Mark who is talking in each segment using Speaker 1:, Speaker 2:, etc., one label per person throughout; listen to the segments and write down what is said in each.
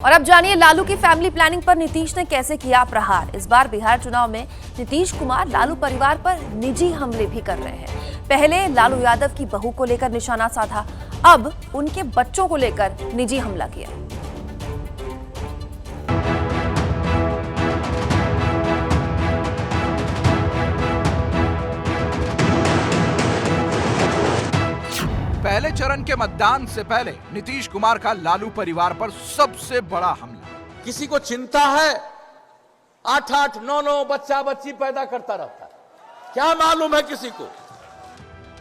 Speaker 1: और अब जानिए लालू की फैमिली प्लानिंग पर नीतीश ने कैसे किया प्रहार। इस बार बिहार चुनाव में नीतीश कुमार लालू परिवार पर निजी हमले भी कर रहे हैं। पहले लालू यादव की बहू को लेकर निशाना साधा, अब उनके बच्चों को लेकर निजी हमला किया।
Speaker 2: पहले चरण के मतदान से पहले नीतीश कुमार का लालू परिवार पर सबसे बड़ा हमला।
Speaker 3: किसी को चिंता है 8-8, 9-9 बच्चा बच्ची पैदा करता रहता है, क्या मालूम है किसी को।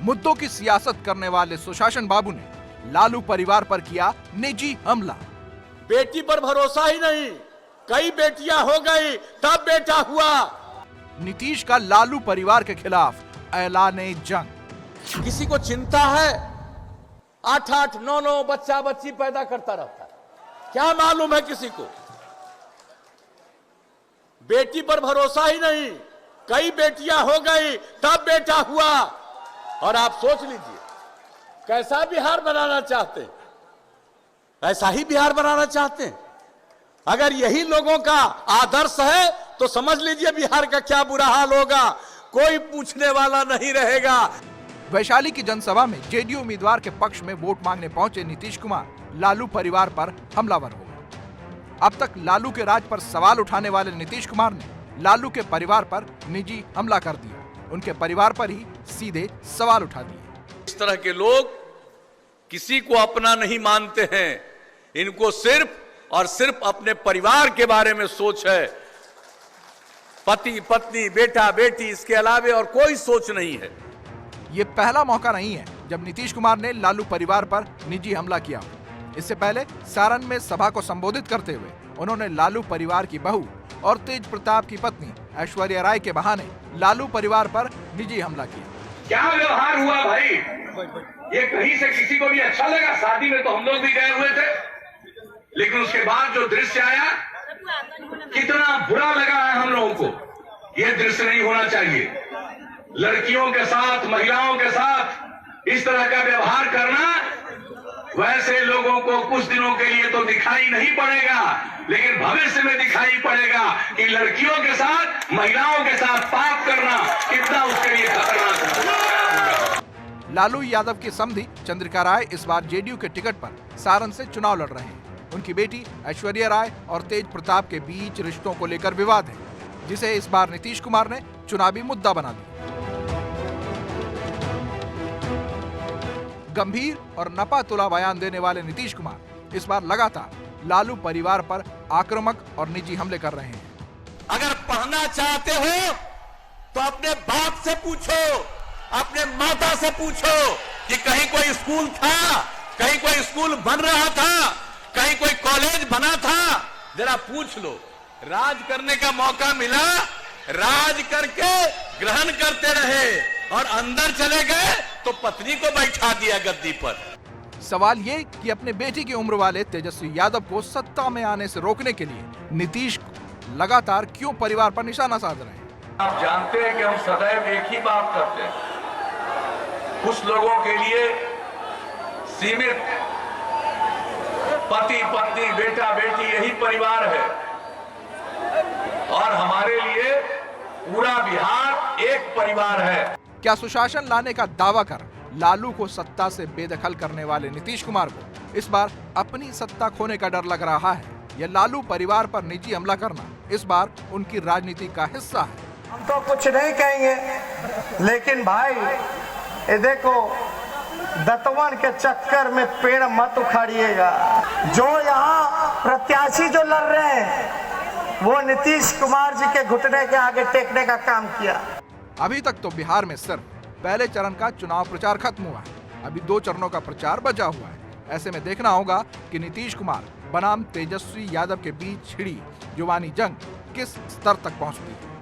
Speaker 2: मुद्दों की सियासत करने वाले सुशासन बाबू ने लालू परिवार पर किया निजी हमला।
Speaker 3: बेटी पर भरोसा ही नहीं, कई बेटियां हो गई तब बेटा हुआ।
Speaker 2: नीतीश का लालू परिवार के खिलाफ ऐलाने जंग।
Speaker 3: किसी को चिंता है 8-8, 9-9 बच्चा बच्ची पैदा करता रहता है, क्या मालूम है किसी को। बेटी पर भरोसा ही नहीं, कई बेटियां हो गई तब बेटा हुआ। और आप सोच लीजिए कैसा बिहार बनाना चाहते हैं, ऐसा ही बिहार बनाना चाहते हैं। अगर यही लोगों का आदर्श है तो समझ लीजिए बिहार का क्या बुरा हाल होगा, कोई पूछने वाला नहीं रहेगा।
Speaker 2: वैशाली की जनसभा में जेडीयू उम्मीदवार के पक्ष में वोट मांगने पहुंचे नीतीश कुमार लालू परिवार पर हमलावर हो गए। अब तक लालू के राज पर सवाल उठाने वाले नीतीश कुमार ने लालू के परिवार पर निजी हमला कर दिया। उनके परिवार पर ही सीधे सवाल उठा दिए।
Speaker 3: इस तरह के लोग किसी को अपना नहीं मानते हैं, इनको सिर्फ और सिर्फ अपने परिवार के बारे में सोच है। पति पत्नी बेटा बेटी इसके अलावे और कोई सोच नहीं है।
Speaker 2: ये पहला मौका नहीं है जब नीतीश कुमार ने लालू परिवार पर निजी हमला किया। इससे पहले सारण में सभा को संबोधित करते हुए उन्होंने लालू परिवार की बहू और तेज प्रताप की पत्नी ऐश्वर्या राय के बहाने लालू परिवार पर निजी हमला किया।
Speaker 4: क्या व्यवहार हुआ भाई, ये कहीं से किसी को भी अच्छा लगा? शादी में तो हम लोग भी गए हुए थे, लेकिन उसके बाद जो दृश्य आया कितना बुरा लगा है हम लोगों को। ये दृश्य नहीं होना चाहिए। लड़कियों के साथ, महिलाओं के साथ इस तरह का व्यवहार करना वैसे लोगों को कुछ दिनों के लिए तो दिखाई नहीं पड़ेगा, लेकिन भविष्य में दिखाई पड़ेगा कि लड़कियों के साथ, महिलाओं के साथ पाप करना कितना उसके लिए खतरनाक है।
Speaker 2: लालू यादव की समधी चंद्रिका राय इस बार जेडीयू के टिकट पर सारण से चुनाव लड़ रहे हैं। उनकी बेटी ऐश्वर्या राय और तेज प्रताप के बीच रिश्तों को लेकर विवाद है, जिसे इस बार नीतीश कुमार ने चुनावी मुद्दा बना दिया। गंभीर और नपा तुला बयान देने वाले नीतीश कुमार इस बार लगातार लालू परिवार पर आक्रामक और निजी हमले कर रहे हैं।
Speaker 3: अगर पढ़ना चाहते हो तो अपने बाप से पूछो, अपने माता से पूछो कि कहीं कोई स्कूल था, कहीं कोई स्कूल बन रहा था, कहीं कोई कॉलेज बना था, जरा पूछ लो। राज करने का मौका मिला, राज करके ग्रहण करते रहे और अंदर चले गए तो पत्नी को बैठा दिया गद्दी पर।
Speaker 2: सवाल ये कि अपने बेटी की उम्र वाले तेजस्वी यादव को सत्ता में आने से रोकने के लिए नीतीश लगातार क्यों परिवार पर निशाना साध रहे हैं।
Speaker 4: आप जानते हैं कि हम सदैव एक ही बात करते हैं, कुछ लोगों के लिए सीमित पति पत्नी बेटा बेटी यही परिवार है, और हमारे लिए पूरा बिहार एक परिवार है।
Speaker 2: क्या सुशासन लाने का दावा कर लालू को सत्ता से बेदखल करने वाले नीतीश कुमार को इस बार अपनी सत्ता खोने का डर लग रहा है, या लालू परिवार पर निजी हमला करना इस बार उनकी राजनीति का हिस्सा है?
Speaker 5: हम तो कुछ नहीं कहेंगे, लेकिन भाई ये देखो, दतवन के चक्कर में पेड़ मत उखाड़िएगा। जो यहाँ प्रत्याशी जो लड़ रहे हैं वो नीतीश कुमार जी के घुटने के आगे टेकने का काम किया।
Speaker 2: अभी तक तो बिहार में सिर्फ पहले चरण का चुनाव प्रचार खत्म हुआ है, अभी 2 चरणों का प्रचार बचा हुआ है। ऐसे में देखना होगा कि नीतीश कुमार बनाम तेजस्वी यादव के बीच छिड़ी जुबानी जंग किस स्तर तक पहुंचती है।